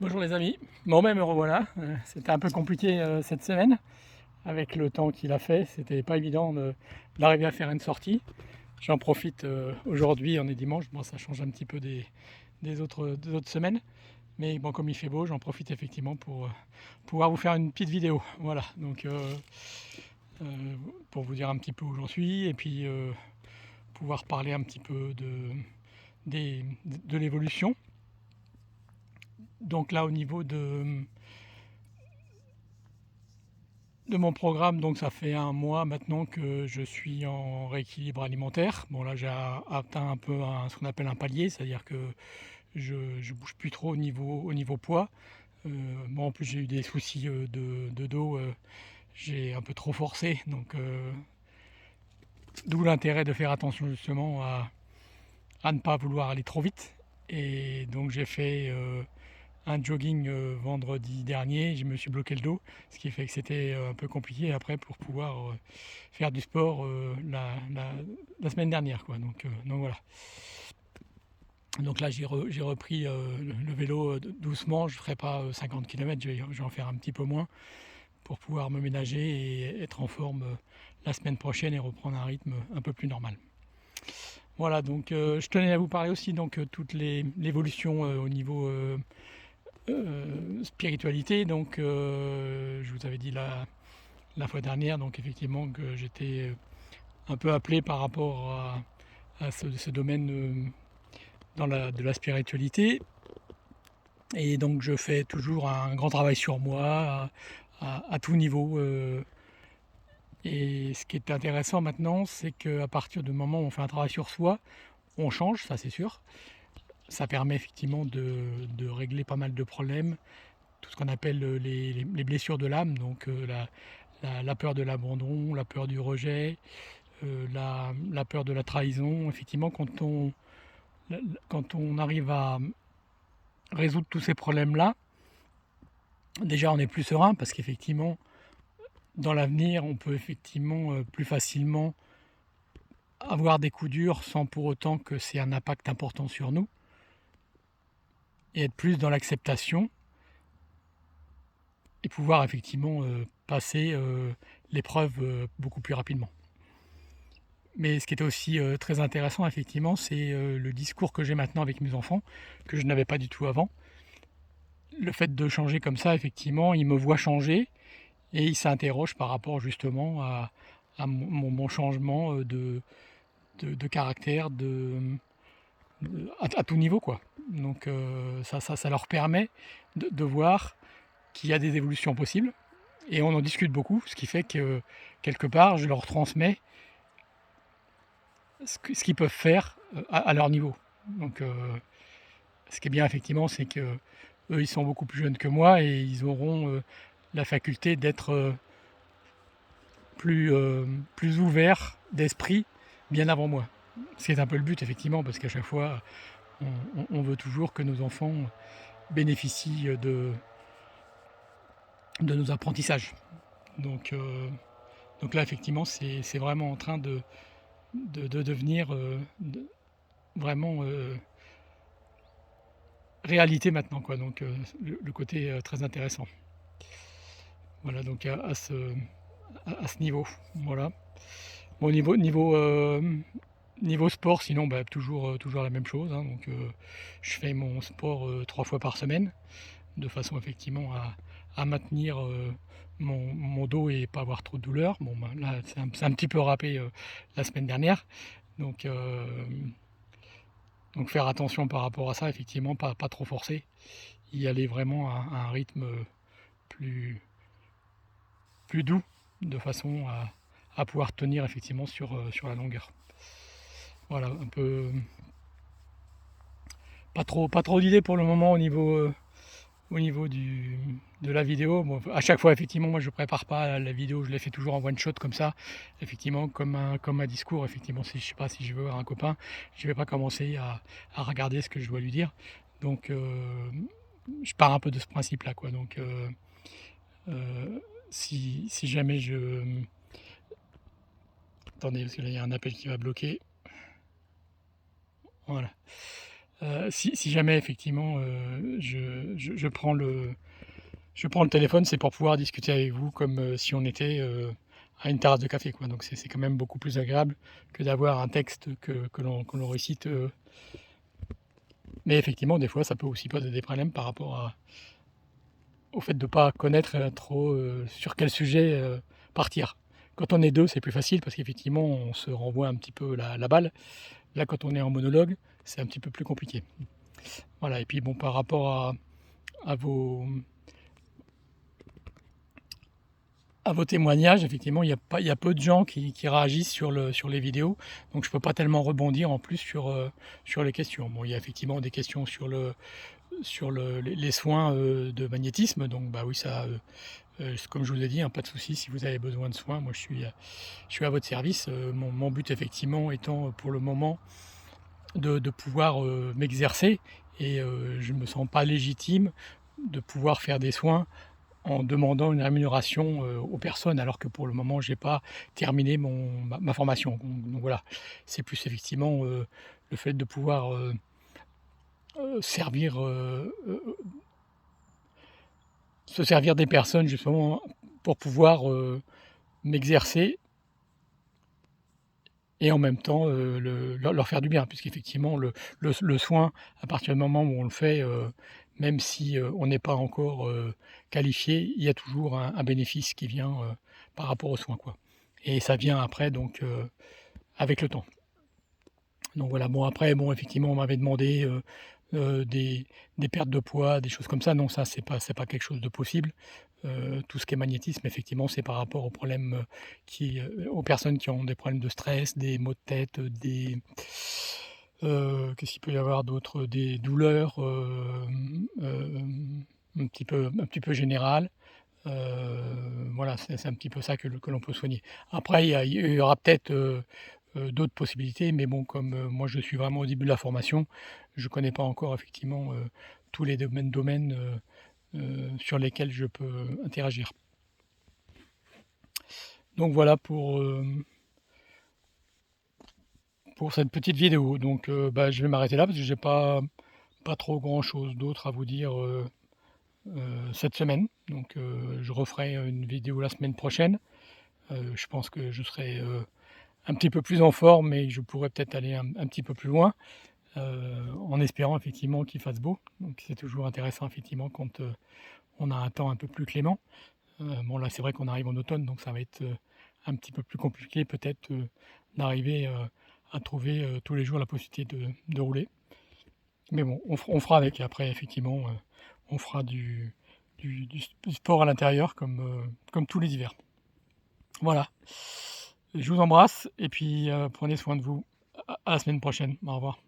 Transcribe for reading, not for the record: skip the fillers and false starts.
Bonjour les amis, bon me revoilà. C'était un peu compliqué cette semaine avec le temps qu'il a fait, c'était pas évident d'arriver à faire une sortie. J'en profite aujourd'hui, on est dimanche, bon ça change un petit peu des autres semaines, mais bon comme il fait beau, j'en profite effectivement pour pouvoir vous faire une petite vidéo. Voilà, donc euh, pour vous dire un petit peu où j'en suis et puis pouvoir parler un petit peu de l'évolution. Donc là au niveau de mon programme, donc ça fait un mois maintenant que je suis en rééquilibre alimentaire. Bon là j'ai atteint un peu ce qu'on appelle un palier, c'est-à-dire que je bouge plus trop au niveau poids. Bon en plus j'ai eu des soucis de dos, j'ai un peu trop forcé, donc d'où l'intérêt de faire attention justement à ne pas vouloir aller trop vite. Et donc j'ai fait un jogging vendredi dernier, je me suis bloqué le dos, ce qui fait que c'était un peu compliqué après pour pouvoir faire du sport la semaine dernière, quoi. Donc voilà. Donc là j'ai repris le vélo doucement, je ne ferai pas 50 km, je vais en faire un petit peu moins pour pouvoir me ménager et être en forme la semaine prochaine et reprendre un rythme un peu plus normal. Voilà, donc je tenais à vous parler aussi donc toute l'évolution au niveau spiritualité. Donc je vous avais dit la fois dernière, donc effectivement que j'étais un peu appelé par rapport à ce domaine de la spiritualité. Et donc je fais toujours un grand travail sur moi à tout niveau. Et ce qui est intéressant maintenant, c'est qu'à partir du moment où on fait un travail sur soi, on change, ça c'est sûr. Ça permet effectivement de régler pas mal de problèmes, tout ce qu'on appelle les blessures de l'âme, donc la peur de l'abandon, la peur du rejet, la peur de la trahison. Effectivement, quand on arrive à résoudre tous ces problèmes-là, déjà on est plus serein parce qu'effectivement, dans l'avenir, on peut effectivement plus facilement avoir des coups durs sans pour autant que c'est un impact important sur nous et être plus dans l'acceptation et pouvoir effectivement passer l'épreuve beaucoup plus rapidement. Mais ce qui était aussi très intéressant, effectivement, c'est le discours que j'ai maintenant avec mes enfants, que je n'avais pas du tout avant. Le fait de changer comme ça, effectivement, ils me voient changer et ils s'interrogent par rapport justement à mon changement de caractère à tout niveau, quoi. Donc ça leur permet de voir qu'il y a des évolutions possibles et on en discute beaucoup, ce qui fait que quelque part, je leur transmets ce qu'ils peuvent faire à leur niveau. Donc ce qui est bien effectivement, c'est que eux, ils sont beaucoup plus jeunes que moi et ils auront la faculté d'être plus ouverts d'esprit bien avant moi. C'est un peu le but effectivement, parce qu'à chaque fois, on veut toujours que nos enfants bénéficient de nos apprentissages. Donc, donc là, effectivement, c'est vraiment en train de devenir vraiment réalité maintenant, quoi. Donc le côté très intéressant. Voilà, donc à ce niveau. Voilà. Bon, niveau sport, sinon, bah, toujours la même chose, hein. Donc je fais mon sport 3 fois par semaine, de façon effectivement à maintenir mon dos et pas avoir trop de douleur. Bon, bah, là, c'est un petit peu râpé la semaine dernière. Donc, donc faire attention par rapport à ça, effectivement, pas trop forcer. Y aller vraiment à un rythme plus, plus doux, de façon à pouvoir tenir effectivement sur la longueur. Voilà, un peu. Pas trop d'idées pour le moment au niveau de la vidéo. Bon, à chaque fois, effectivement, moi je prépare pas la vidéo, je la fais toujours en one shot comme ça, effectivement, comme un discours. Effectivement, si je sais pas si je veux voir un copain, je vais pas commencer à regarder ce que je dois lui dire. Donc, je pars un peu de ce principe-là, quoi. Donc, si jamais attendez, parce que là il y a un appel qui va bloquer. Voilà. Si jamais effectivement, je prends le téléphone, c'est pour pouvoir discuter avec vous comme, si on était, à une terrasse de café, quoi. Donc c'est quand même beaucoup plus agréable que d'avoir un texte que l'on récite, mais effectivement, des fois, ça peut aussi poser des problèmes par rapport au fait de ne pas connaître, trop, sur quel sujet, partir. Quand on est 2, c'est plus facile parce qu'effectivement, on se renvoie un petit peu la balle. Là, quand on est en monologue, c'est un petit peu plus compliqué. Voilà, et puis bon, par rapport à vos témoignages, effectivement, il y a peu de gens qui réagissent sur les vidéos, donc je ne peux pas tellement rebondir en plus sur les questions. Bon, il y a effectivement des questions sur les soins, de magnétisme, donc bah oui, ça, comme je vous ai dit, hein, pas de souci si vous avez besoin de soins, moi je suis à votre service. Mon but effectivement étant, pour le moment, de pouvoir, m'exercer, et je ne me sens pas légitime de pouvoir faire des soins en demandant une rémunération, aux personnes, alors que pour le moment j'ai pas terminé ma formation. Donc voilà, c'est plus effectivement, le fait de pouvoir, servir, se servir des personnes justement pour pouvoir, m'exercer, et en même temps, leur faire du bien. Puisqu'effectivement le soin, à partir du moment où on le fait, même si, on n'est pas encore, qualifié, il y a toujours un bénéfice qui vient, par rapport aux soins, quoi, et ça vient après, donc avec le temps. Donc voilà, bon après, bon effectivement on m'avait demandé, des pertes de poids, des choses comme ça. Non, ça c'est pas quelque chose de possible. Tout ce qui est magnétisme, effectivement, c'est par rapport aux problèmes, aux personnes qui ont des problèmes de stress, des maux de tête, qu'est-ce qu'il peut y avoir d'autre? Des douleurs, un petit peu générales. Voilà, c'est un petit peu ça que l'on peut soigner. Après, il y aura peut-être, d'autres possibilités, mais bon, comme, moi je suis vraiment au début de la formation, je ne connais pas encore effectivement, tous les domaines, sur lesquels je peux interagir. Donc voilà pour cette petite vidéo. Donc bah, je vais m'arrêter là parce que j'ai pas trop grand chose d'autre à vous dire, cette semaine. Donc je referai une vidéo la semaine prochaine. Je pense que je serai, un petit peu plus en forme et je pourrais peut-être aller un petit peu plus loin, en espérant effectivement qu'il fasse beau. Donc c'est toujours intéressant effectivement quand, on a un temps un peu plus clément. Bon là c'est vrai qu'on arrive en automne, donc ça va être, un petit peu plus compliqué peut-être, d'arriver, à trouver, tous les jours la possibilité de rouler. Mais bon, on fera avec. Après effectivement, on fera du sport à l'intérieur comme tous les hivers. Voilà. Je vous embrasse et puis, prenez soin de vous. À la semaine prochaine. Au revoir.